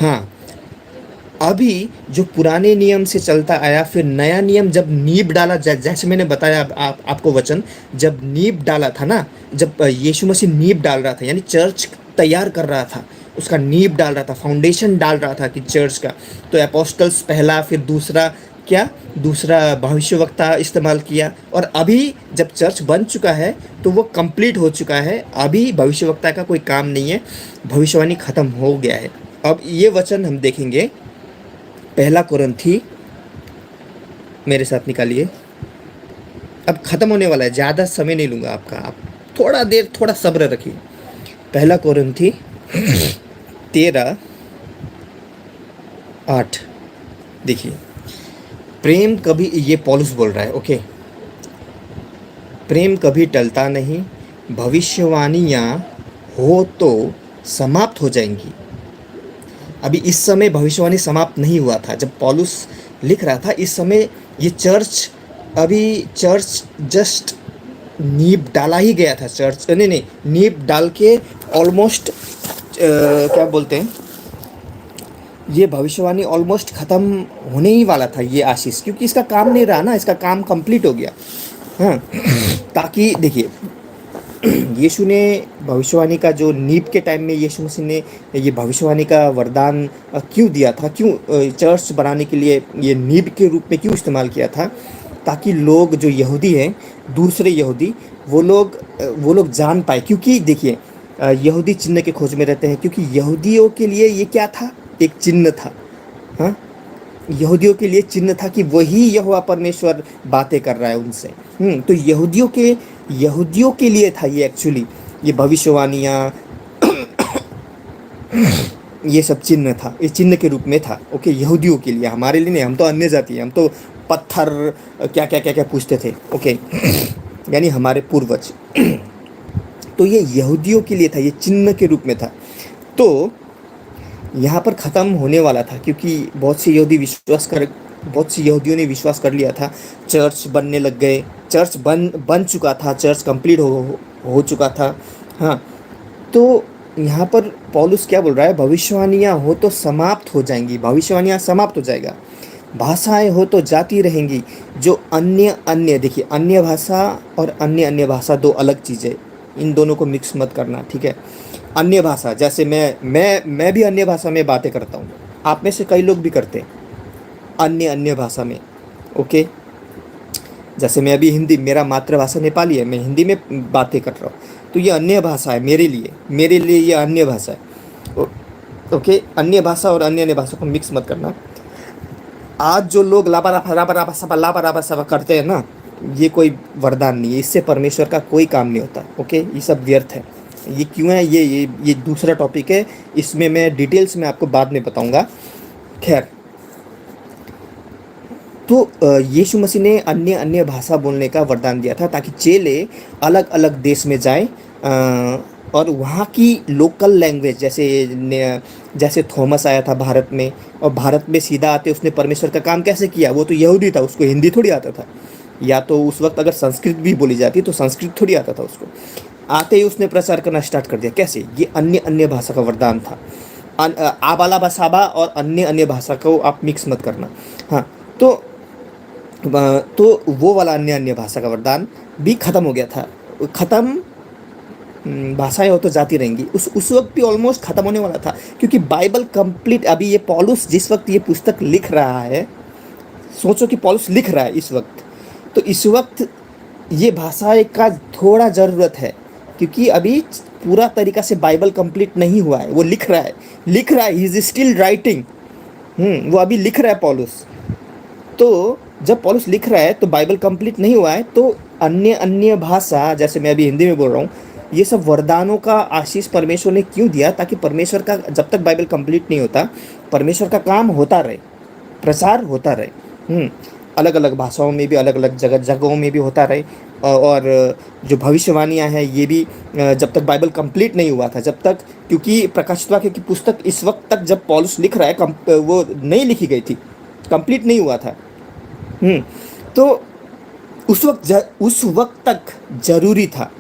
हाँ, अभी जो पुराने नियम से चलता आया, फिर नया नियम जब नींव डाला, जैसे मैंने बताया आपको वचन, जब नींव डाला था ना, जब यीशु मसीह नींव डाल रहा था, यानी चर्च तैयार कर रहा था, उसका नींव डाल रहा था, फाउंडेशन डाल रहा था कि चर्च का, तो एपोस्टल्स पहला, फिर दूसरा, क्या, दूसरा भविष्यवक्ता इस्तेमाल किया। और अभी जब चर्च बन चुका है तो वो कंप्लीट हो चुका है, अभी भविष्यवक्ता का कोई काम नहीं है, भविष्यवाणी खत्म हो गया है। अब ये वचन हम देखेंगे, पहला कुरिन्थी, मेरे साथ निकालिए। अब खत्म होने वाला है, ज़्यादा समय नहीं लूँगा आपका, आप थोड़ा देर, थोड़ा सब्र रखिए। पहला कुरिन्थी 13:8, देखिए, प्रेम कभी, ये पौलुस बोल रहा है, ओके, प्रेम कभी टलता नहीं, भविष्यवाणियाँ हो तो समाप्त हो जाएंगी। अभी इस समय भविष्यवाणी समाप्त नहीं हुआ था, जब पौलुस लिख रहा था इस समय ये चर्च, अभी चर्च जस्ट नींव डाला ही गया था, चर्च, नहीं नहीं, नींव डाल के ऑलमोस्ट, क्या बोलते हैं, ये भविष्यवाणी ऑलमोस्ट ख़त्म होने ही वाला था ये आशीष, क्योंकि इसका काम नहीं रहा ना, इसका काम कंप्लीट हो गया। हाँ, ताकि देखिए, यीशु ने भविष्यवाणी का जो नींव के टाइम में यीशु मसीह ने ये भविष्यवाणी का वरदान क्यों दिया था, क्यों चर्च बनाने के लिए ये नींव के रूप में क्यों इस्तेमाल किया था, ताकि लोग जो यहूदी हैं, दूसरे यहूदी, वो लोग जान पाए। क्योंकि देखिए, यहूदी चिन्ह के खोज में रहते हैं, क्योंकि यहूदियों के लिए ये क्या था, एक चिन्ह था। हाँ, यहूदियों के लिए चिन्ह था कि वही यहोवा परमेश्वर बातें कर रहा है उनसे। तो यहूदियों के लिए था ये एक्चुअली, ये भविष्यवाणियाँ, ये सब चिन्ह था, ये चिन्ह के रूप में था, ओके, यहूदियों के लिए, हमारे लिए नहीं, हम तो अन्य जाति हैं, हम तो पत्थर, क्या क्या क्या क्या पूछते थे, ओके, यानी हमारे पूर्वज। तो ये यहूदियों के लिए था, ये चिन्ह के रूप में था। तो यहाँ पर ख़त्म होने वाला था, क्योंकि बहुत सी यहूदियों ने विश्वास कर लिया था, चर्च बनने लग गए, चर्च बन चुका था, चर्च कंप्लीट हो चुका था। हाँ, तो यहाँ पर पौलुस क्या बोल रहा है, भविष्यवाणियाँ हो तो समाप्त हो जाएंगी, भविष्यवाणियाँ समाप्त हो जाएगा, भाषाएं हो तो जाती रहेंगी। जो अन्य अन्य, देखिए, अन्य भाषा और अन्य अन्य भाषा दो अलग चीज़ें, इन दोनों को मिक्स मत करना, ठीक है। अन्य भाषा, जैसे मैं भी अन्य भाषा में बातें करता हूँ, आप में से कई लोग भी करते हैं अन्य अन्य भाषा में, ओके। जैसे मैं अभी हिंदी, मेरा मातृभाषा नेपाली है, मैं हिंदी में बातें कर रहा हूँ, तो ये अन्य भाषा है मेरे लिए ये अन्य भाषा है, ओके। अन्य भाषा और अन्य अन्य भाषा को मिक्स मत करना। आज जो लोग लापरवाह करते हैं ना, ये कोई वरदान नहीं है, इससे परमेश्वर का कोई काम नहीं होता, ओके, ये सब व्यर्थ है। ये क्यों है, ये दूसरा टॉपिक है, इसमें मैं डिटेल्स में आपको बाद में बताऊंगा। खैर, तो यीशु मसीह ने अन्य अन्य भाषा बोलने का वरदान दिया था, ताकि चेले अलग अलग देश में जाएं, और वहाँ की लोकल लैंग्वेज, जैसे थॉमस आया था भारत में, और भारत में सीधा आते उसने परमेश्वर का काम कैसे किया, वो तो यहूदी था, उसको हिंदी थोड़ी आता था, या तो उस वक्त अगर संस्कृत भी बोली जाती तो संस्कृत थोड़ी आता था उसको, आते ही उसने प्रचार करना स्टार्ट कर दिया। कैसे, ये अन्य अन्य भाषा का वरदान था। आबाला बसाबा और अन्य अन्य भाषा को आप मिक्स मत करना। हाँ, तो वो वाला अन्य अन्य भाषा का वरदान भी ख़त्म हो गया था। ख़त्म, भाषाएं हो तो जाती रहेंगी, उस वक्त भी ऑलमोस्ट ख़त्म होने वाला था, क्योंकि बाइबल कंप्लीट, अभी ये पौलुस जिस वक्त ये पुस्तक लिख रहा है, सोचो कि पौलुस लिख रहा है इस वक्त, तो इस वक्त ये भाषा का थोड़ा ज़रूरत है, क्योंकि अभी पूरा तरीका से बाइबल कंप्लीट नहीं हुआ है। वो लिख रहा है, ही इज़ स्टिल राइटिंग। वो अभी लिख रहा है पौलुस। तो जब पौलुस लिख रहा है तो बाइबल कंप्लीट नहीं हुआ है, तो अन्य अन्य भाषा, जैसे मैं अभी हिंदी में बोल रहा हूँ, ये सब वरदानों का आशीष परमेश्वर ने क्यों दिया, ताकि परमेश्वर का, जब तक बाइबल कंप्लीट नहीं होता, परमेश्वर का काम होता रहे, प्रचार होता रहे, अलग अलग भाषाओं में भी, अलग अलग जगहों में भी होता रहे। और जो भविष्यवाणियाँ हैं ये भी, जब तक बाइबल कंप्लीट नहीं हुआ था, जब तक, क्योंकि प्रकाशित वाक्य की पुस्तक इस वक्त तक जब पौलुस लिख रहा है, वो नहीं लिखी गई थी, कंप्लीट नहीं हुआ था। तो उस वक्त तक जरूरी था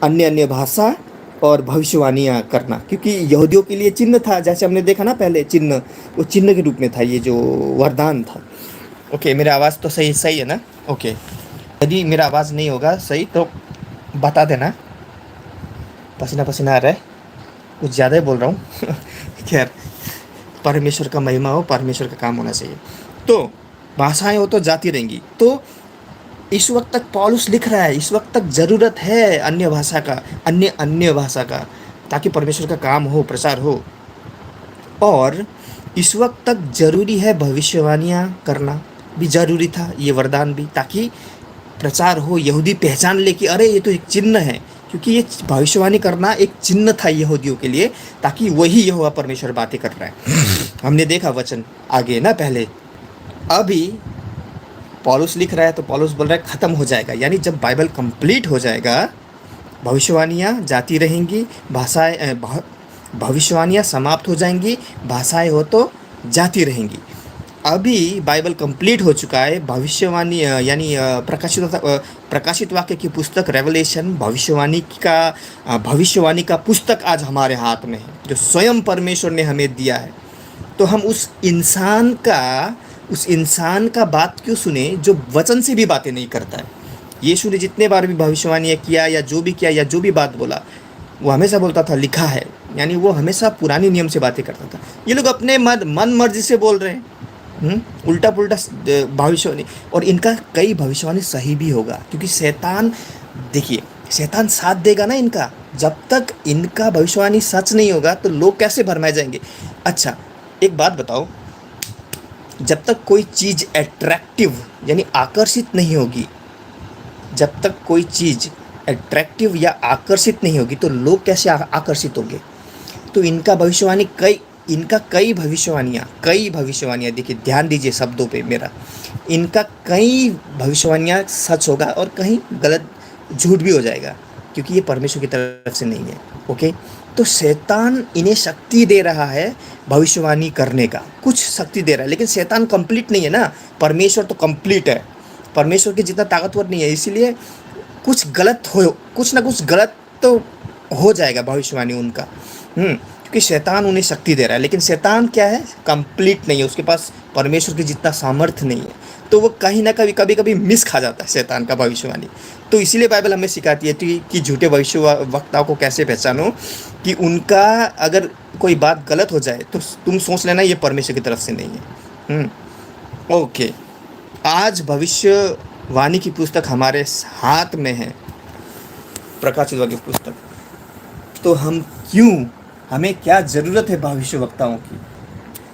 अन्य अन्य भाषा और भविष्यवाणियाँ करना, क्योंकि यहूदियों के लिए चिन्ह था, जैसे हमने देखा ना पहले चिन्ह, वो चिन्ह के रूप में था, ये जो वरदान था। ओके, मेरा आवाज़ तो सही सही है ना? ओके, यदि मेरा आवाज़ नहीं होगा सही तो बता देना। पसीना पसीना आ रहा है, कुछ ज़्यादा ही बोल रहा हूँ। खैर, परमेश्वर का महिमा हो, परमेश्वर का काम होना चाहिए। तो भाषाएं हो तो जाती रहेंगी। तो इस वक्त तक पौलुस लिख रहा है, इस वक्त तक ज़रूरत है अन्य भाषा का, अन्य अन्य भाषा का, ताकि परमेश्वर का काम हो, प्रचार हो। और इस वक्त तक ज़रूरी है भविष्यवाणियाँ करना भी ज़रूरी था, ये वरदान भी, ताकि प्रचार हो, यहूदी पहचान ले कि अरे ये तो एक चिन्ह है, क्योंकि ये भविष्यवाणी करना एक चिन्ह था यहूदियों के लिए, ताकि वही यहोवा परमेश्वर बातें कर रहा है। हमने देखा वचन आगे ना पहले। अभी पौलुस लिख रहा है तो पौलुस बोल रहा है ख़त्म हो जाएगा, यानी जब बाइबल कंप्लीट हो जाएगा, भविष्यवाणियाँ जाती रहेंगी, भविष्यवाणियाँ समाप्त हो जाएंगी, भाषाएं हो तो जाती रहेंगी। अभी बाइबल कंप्लीट हो चुका है, भविष्यवाणी यानी प्रकाशित वाक्य की पुस्तक रेवलेशन, भविष्यवाणी का पुस्तक आज हमारे हाथ में है, जो स्वयं परमेश्वर ने हमें दिया है। तो हम उस इंसान का बात क्यों सुने जो वचन से भी बातें नहीं करता है। यीशु ने जितने बार भी भविष्यवाणी किया या जो भी किया या जो भी बात बोला, वो हमेशा बोलता था लिखा है, यानी वो हमेशा पुरानी नियम से बातें करता था। ये लोग अपने मन मर्जी से बोल रहे हैं, उल्टा पुल्टा भविष्यवाणी, और इनका कई भविष्यवाणी सही भी होगा, क्योंकि शैतान, देखिए शैतान साथ देगा ना इनका। जब तक इनका भविष्यवाणी सच नहीं होगा तो लोग कैसे भरमाए जाएंगे। अच्छा, एक बात बताओ, जब तक कोई चीज़ अट्रैक्टिव यानी आकर्षित नहीं होगी, जब तक कोई चीज़ अट्रैक्टिव या आकर्षित नहीं होगी तो लोग कैसे आकर्षित होंगे। तो इनका कई भविष्यवाणियाँ, देखिए ध्यान दीजिए शब्दों पे मेरा, इनका कई भविष्यवाणियाँ सच होगा और कहीं गलत झूठ भी हो जाएगा, क्योंकि ये परमेश्वर की तरफ से नहीं है। ओके, तो शैतान इन्हें शक्ति दे रहा है भविष्यवाणी करने का, कुछ शक्ति दे रहा है, लेकिन शैतान कंप्लीट नहीं है ना, परमेश्वर तो कंप्लीट है, परमेश्वर के जितना ताकतवर नहीं है, इसीलिए कुछ ना कुछ गलत तो हो जाएगा भविष्यवाणी उनका। क्योंकि शैतान उन्हें शक्ति दे रहा है, लेकिन शैतान क्या है, कंप्लीट नहीं है, उसके पास परमेश्वर की जितना सामर्थ्य नहीं है, तो वो कहीं ना कभी कभी मिस खा जाता है शैतान का भविष्यवाणी। तो इसीलिए बाइबल हमें सिखाती है कि झूठे भविष्य वक्ताओं को कैसे पहचानो, कि उनका अगर कोई बात गलत हो जाए तो तुम सोच लेना ये परमेश्वर की तरफ से नहीं है। ओके, आज भविष्यवाणी की पुस्तक हमारे हाथ में है, प्रकाशित वाक्य पुस्तक। तो हमें क्या ज़रूरत है भविष्य वक्ताओं की।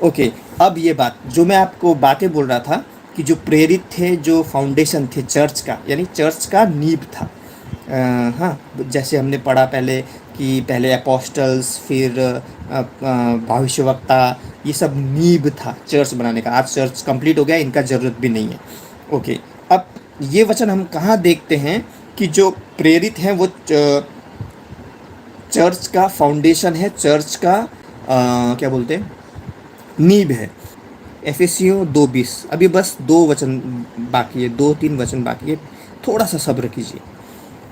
ओके, अब ये बात जो मैं आपको बातें बोल रहा था, कि जो प्रेरित थे, जो फाउंडेशन थे चर्च का, यानी चर्च का नींव था। हाँ, जैसे हमने पढ़ा पहले कि पहले अपोस्टल्स, फिर भविष्यवक्ता, ये सब नींव था चर्च बनाने का। आज चर्च कंप्लीट हो गया, इनका ज़रूरत भी नहीं है। ओके, अब ये वचन हम कहाँ देखते हैं कि जो प्रेरित हैं वो चर्च का फाउंडेशन है, चर्च का क्या बोलते हैं, नींव है। एफेसियों 2:20, अभी बस 2 वचन बाकी है, 2-3 वचन बाकी है, थोड़ा सा सब्र कीजिए।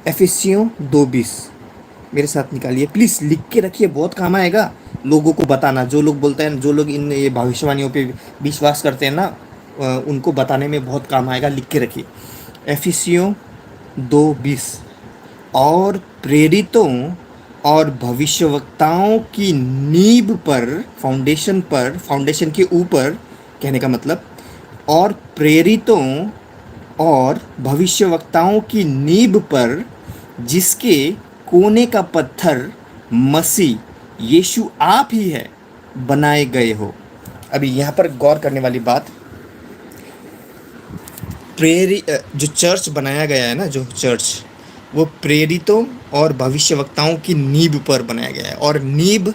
एफेसियों 2:20 मेरे साथ निकालिए प्लीज़, लिख के रखिए, बहुत काम आएगा लोगों को बताना। जो लोग बोलते हैं, जो लोग इन ये भविष्यवाणियों पे विश्वास करते हैं ना, उनको बताने में बहुत काम आएगा, लिख के रखिए। एफेसियों 2:20, और प्रेरितों और भविष्यवक्ताओं की नींव पर, फाउंडेशन के ऊपर, कहने का मतलब, और प्रेरितों और भविष्यवक्ताओं की नींव पर, जिसके कोने का पत्थर मसीह यीशु आप ही है, बनाए गए हो। अभी यहाँ पर गौर करने वाली बात, जो चर्च बनाया गया है ना, जो चर्च, वो प्रेरितों और भविष्यवक्ताओं की नींव पर बनाया गया है। और नींव,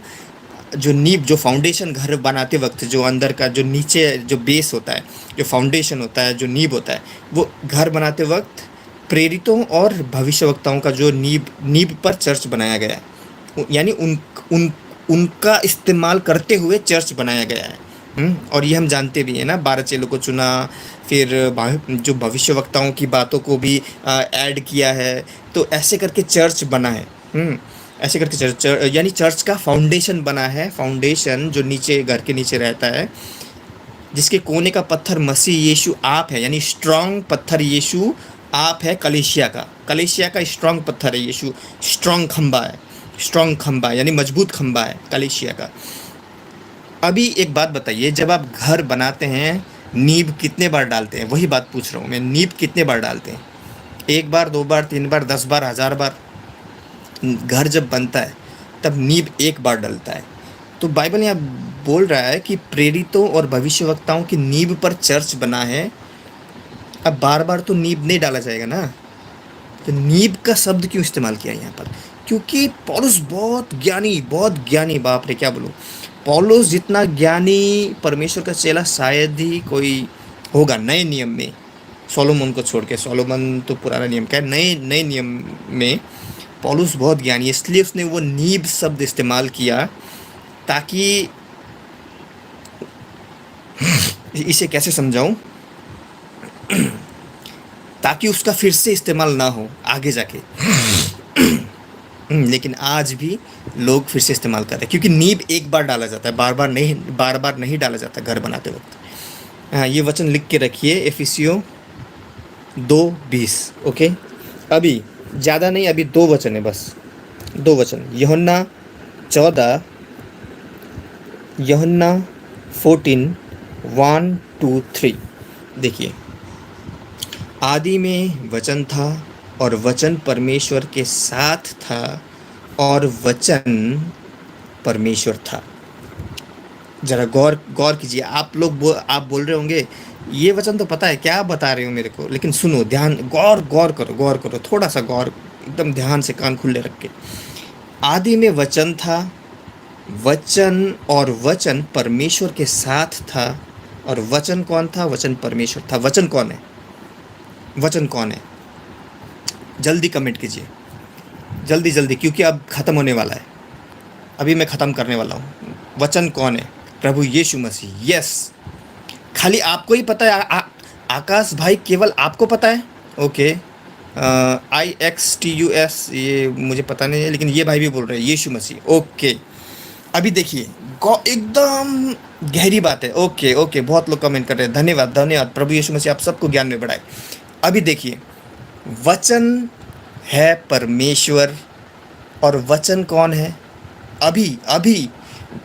जो फाउंडेशन, घर बनाते वक्त जो अंदर का जो नीचे जो बेस होता है, जो फाउंडेशन होता है, जो नींव होता है, वो घर बनाते वक्त प्रेरितों और भविष्यवक्ताओं का जो नींव पर चर्च बनाया गया है, यानी उनका इस्तेमाल करते हुए चर्च बनाया गया है। और ये हम जानते भी हैं ना, 12 चेलों को चुना, फिर जो भविष्यवक्ताओं की बातों को भी ऐड किया है, तो ऐसे करके चर्च बना है। ऐसे करके यानी चर्च का फाउंडेशन बना है, फाउंडेशन जो नीचे घर के नीचे रहता है, जिसके कोने का पत्थर मसीह यीशु आप है, यानी स्ट्रांग पत्थर यीशु आप है कलीसिया का स्ट्रांग पत्थर है यीशु, स्ट्रांग खंबा है यानी मजबूत खंबा है कलीसिया का। अभी एक बात बताइए, जब आप घर बनाते हैं नींव कितने बार डालते हैं? वही बात पूछ रहा हूँ मैं, नींव कितने बार डालते हैं? 1 बार, 2 बार, 3 बार, 10 बार, 1000 बार? घर जब बनता है तब नींव 1 बार डलता है। तो बाइबल यहाँ बोल रहा है कि प्रेरितों और भविष्यवक्ताओं की नींव पर चर्च बना है। अब बार बार तो नींव नहीं डाला जाएगा ना, तो नींव का शब्द क्यों इस्तेमाल किया यहाँ पर? क्योंकि पौलुस बहुत ज्ञानी, बाप रे क्या बोलूँ, पौलुस जितना ज्ञानी परमेश्वर का चेला शायद ही कोई होगा नए नियम में, सोलोमन को छोड़ के। सोलोमन तो पुराना नियम का है, नए नियम में पौलुस बहुत ज्ञानी, इसलिए उसने वो नींव शब्द इस्तेमाल किया, ताकि इसे कैसे समझाऊं, ताकि उसका फिर से इस्तेमाल ना हो आगे जाके। लेकिन आज भी लोग फिर से इस्तेमाल कर रहे हैं, क्योंकि नींव 1 बार डाला जाता है, बार बार नहीं डाला जाता घर बनाते वक्त। हाँ, ये वचन लिख के रखिए, एफिसियों 2:20। ओके, अभी ज़्यादा नहीं, अभी 2 वचन है, बस 2 वचन। यूहन्ना 14, यूहन्ना 14, 1, 2, 3। देखिए, आदि में वचन था और वचन परमेश्वर के साथ था और वचन परमेश्वर था। जरा गौर कीजिए। आप बोल रहे होंगे ये वचन तो पता है, क्या बता रहे हो मेरे को, लेकिन सुनो, ध्यान, गौर करो, थोड़ा सा गौर, एकदम ध्यान से कान खुले रख के। आदि में वचन था, वचन और वचन परमेश्वर के साथ था, और वचन कौन था? वचन परमेश्वर था। वचन कौन है? वचन कौन है? जल्दी कमेंट कीजिए, जल्दी, क्योंकि अब ख़त्म होने वाला है, अभी मैं ख़त्म करने वाला हूँ। वचन कौन है? प्रभु यीशु मसीह। यस, खाली आपको ही पता है। आकाश भाई, केवल आपको पता है? ओके, IXTUS, ये मुझे पता नहीं है, लेकिन ये भाई भी बोल रहे हैं यीशु मसीह। ओके, अभी देखिए, एकदम गहरी बात है। ओके, बहुत लोग कमेंट कर रहे हैं, धन्यवाद। प्रभु यीशु मसीह आप सबको ज्ञान में बढ़ाए। अभी देखिए, वचन है परमेश्वर, और वचन कौन है? अभी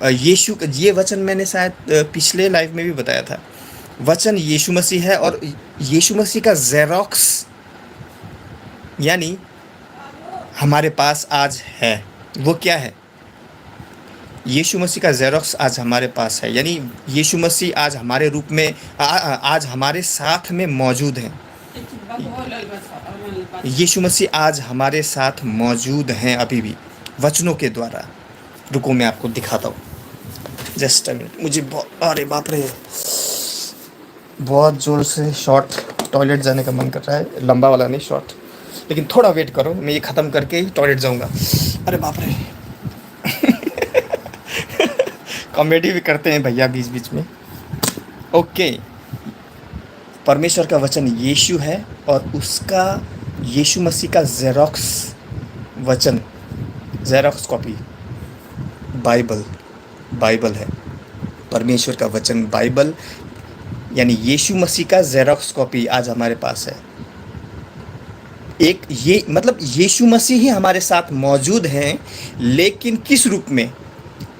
यीशु, ये वचन मैंने शायद पिछले लाइव में भी बताया था। वचन यीशु मसीह है, और यीशु मसीह का जेरोक्स यानी हमारे पास आज है। वो क्या है? यीशु मसीह का जेरोक्स आज हमारे पास है, यानी यीशु मसीह आज हमारे रूप में आज हमारे साथ में मौजूद हैं। यीशु मसीह आज हमारे साथ मौजूद हैं अभी भी, वचनों के द्वारा। रुको, मैं आपको दिखाता हूँ, जस्ट अ मिनट। मुझे अरे बाप रे, बहुत ज़ोर से शॉर्ट टॉयलेट जाने का मन कर रहा है, लंबा वाला नहीं, शॉर्ट। लेकिन थोड़ा वेट करो, मैं ये ख़त्म करके ही टॉयलेट जाऊँगा। अरे बाप रे। कॉमेडी भी करते हैं भैया बीच बीच में। ओके, परमेश्वर का वचन यीशु है, और उसका यीशु मसीह का जेरोक्स वचन, जेरोक्स कॉपी बाइबल है। परमेश्वर का वचन बाइबल, यानी यीशु मसीह का जेरोक्स कॉपी आज हमारे पास है। एक ये मतलब यीशु मसीह ही हमारे साथ मौजूद हैं, लेकिन किस रूप में?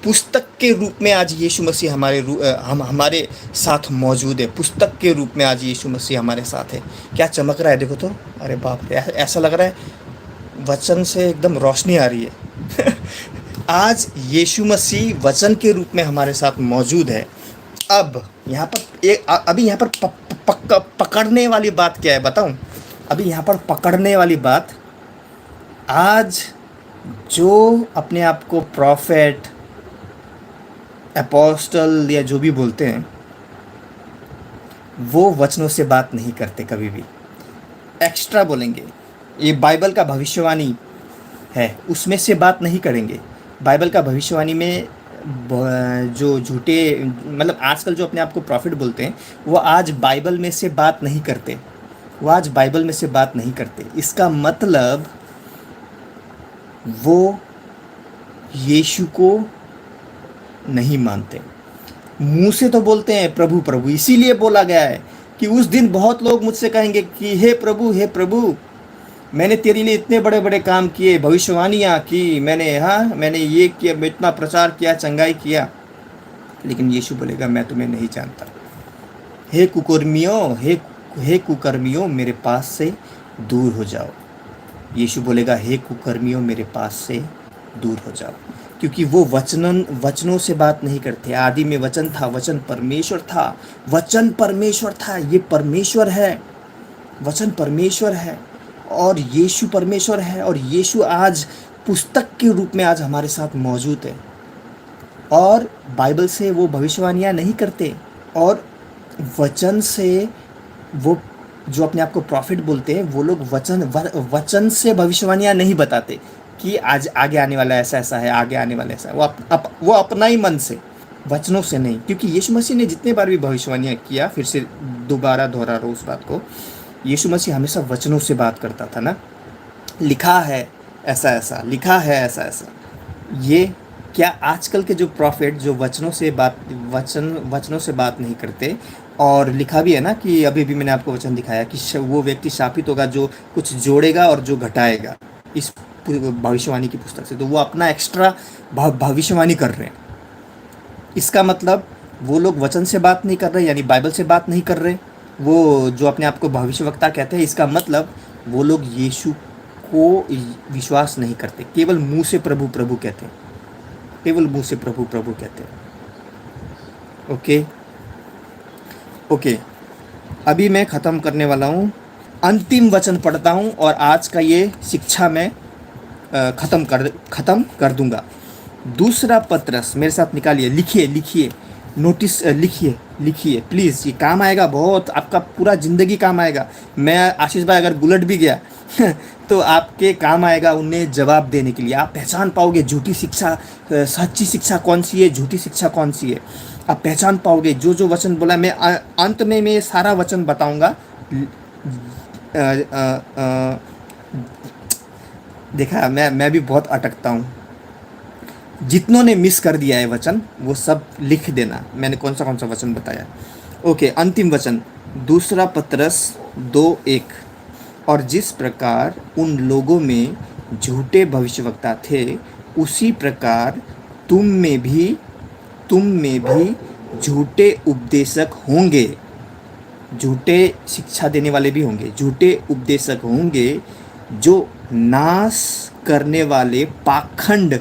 पुस्तक के रूप में आज यीशु मसीह हमारे साथ मौजूद है। पुस्तक के रूप में आज यीशु मसीह हमारे साथ है। क्या चमक रहा है, देखो तो। अरे बाप रे, ऐसा लग रहा है वचन से एकदम रोशनी आ रही है। आज यीशु मसीह वचन के रूप में हमारे साथ मौजूद है। अब यहाँ पर अभी यहाँ पर पकड़ने वाली बात क्या है बताऊँ? अभी यहाँ पर पकड़ने वाली बात, आज जो अपने आप को प्रॉफेट, अपोस्टल या जो भी बोलते हैं, वो वचनों से बात नहीं करते कभी भी, एक्स्ट्रा बोलेंगे। ये बाइबल का भविष्यवाणी है, उसमें से बात नहीं करेंगे। बाइबल का भविष्यवाणी में जो झूठे, मतलब आजकल जो अपने आप को प्रॉफिट बोलते हैं, वो आज बाइबल में से बात नहीं करते, इसका मतलब वो यीशु को नहीं मानते। मुंह से तो बोलते हैं प्रभु प्रभु, इसीलिए बोला गया है कि उस दिन बहुत लोग मुझसे कहेंगे कि हे प्रभु, मैंने तेरे लिए इतने बड़े बड़े काम किए, भविष्यवाणियाँ की मैंने, हाँ मैंने ये किया, मैं इतना प्रचार किया, चंगाई किया। लेकिन यीशु बोलेगा मैं तुम्हें नहीं जानता। हे कुकर्मियों, हे कुकर्मियों, मेरे पास से दूर हो जाओ। यीशु बोलेगा हे कुकर्मियों, मेरे पास से दूर हो जाओ। क्योंकि वो वचनों से बात नहीं करते। आदि में वचन था, वचन परमेश्वर था, वचन परमेश्वर था। ये परमेश्वर है, वचन परमेश्वर है और यीशु परमेश्वर है। और यीशु आज पुस्तक के रूप में आज हमारे साथ मौजूद है। और बाइबल से वो भविष्यवाणियाँ नहीं करते, और वचन से वो जो अपने आप को प्रॉफिट बोलते हैं, वो लोग वचन से भविष्यवाणियाँ नहीं बताते कि आज आगे आने वाला ऐसा ऐसा है, आगे आने वाला ऐसा है। वो अपना ही मन से, वचनों से नहीं। क्योंकि यीशु मसीह ने जितने बार भी भविष्यवाणियाँ किया, फिर से दोबारा दोहरा रहा हूँ उस बात को, यीशु मसीह हमेशा वचनों से बात करता था ना। लिखा है ऐसा ऐसा, लिखा है ऐसा ऐसा। ये क्या आजकल के जो प्रॉफिट जो वचनों से बात नहीं करते, और लिखा भी है ना कि अभी भी मैंने आपको वचन दिखाया कि वो व्यक्ति शापित होगा जो कुछ जोड़ेगा और जो घटाएगा इस भविष्यवाणी की पुस्तक से। तो वो अपना एक्स्ट्रा भविष्यवाणी कर रहे हैं। इसका मतलब वो लोग वचन से बात नहीं कर रहे, यानी बाइबल से बात नहीं कर रहे, वो जो अपने आप को भविष्यवक्ता कहते हैं। इसका मतलब वो लोग यीशु को विश्वास नहीं करते, केवल मुंह से प्रभु प्रभु कहते हैं, केवल मुंह से प्रभु प्रभु कहते हैं। ओके, अभी मैं ख़त्म करने वाला हूँ। अंतिम वचन पढ़ता हूँ और आज का ये शिक्षा मैं ख़त्म कर दूंगा। दूसरा पत्रस, मेरे साथ निकालिए, लिखिए, नोटिस लिखिए प्लीज़। ये काम आएगा, बहुत आपका पूरा ज़िंदगी काम आएगा। मैं आशीष भाई अगर बुलट भी गया तो आपके काम आएगा उन्हें जवाब देने के लिए। आप पहचान पाओगे झूठी शिक्षा, सच्ची शिक्षा कौन सी है, झूठी शिक्षा कौन सी है। आप पहचान पाओगे जो जो वचन बोला। मैं अंत में मैं सारा वचन बताऊंगा। देखा, मैं भी बहुत अटकता हूँ। जितनों ने मिस कर दिया है वचन, वो सब लिख देना मैंने कौन सा वचन बताया। ओके, अंतिम वचन, दूसरा पत्रस 2:1। और जिस प्रकार उन लोगों में झूठे भविष्यवक्ता थे, उसी प्रकार तुम में भी झूठे उपदेशक होंगे। झूठे शिक्षा देने वाले भी होंगे, झूठे उपदेशक होंगे, जो नाश करने वाले पाखंड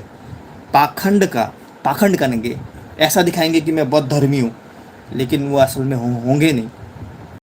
करेंगे। ऐसा दिखाएंगे कि मैं बहुत धर्मी हूँ, लेकिन वो असल में होंगे नहीं।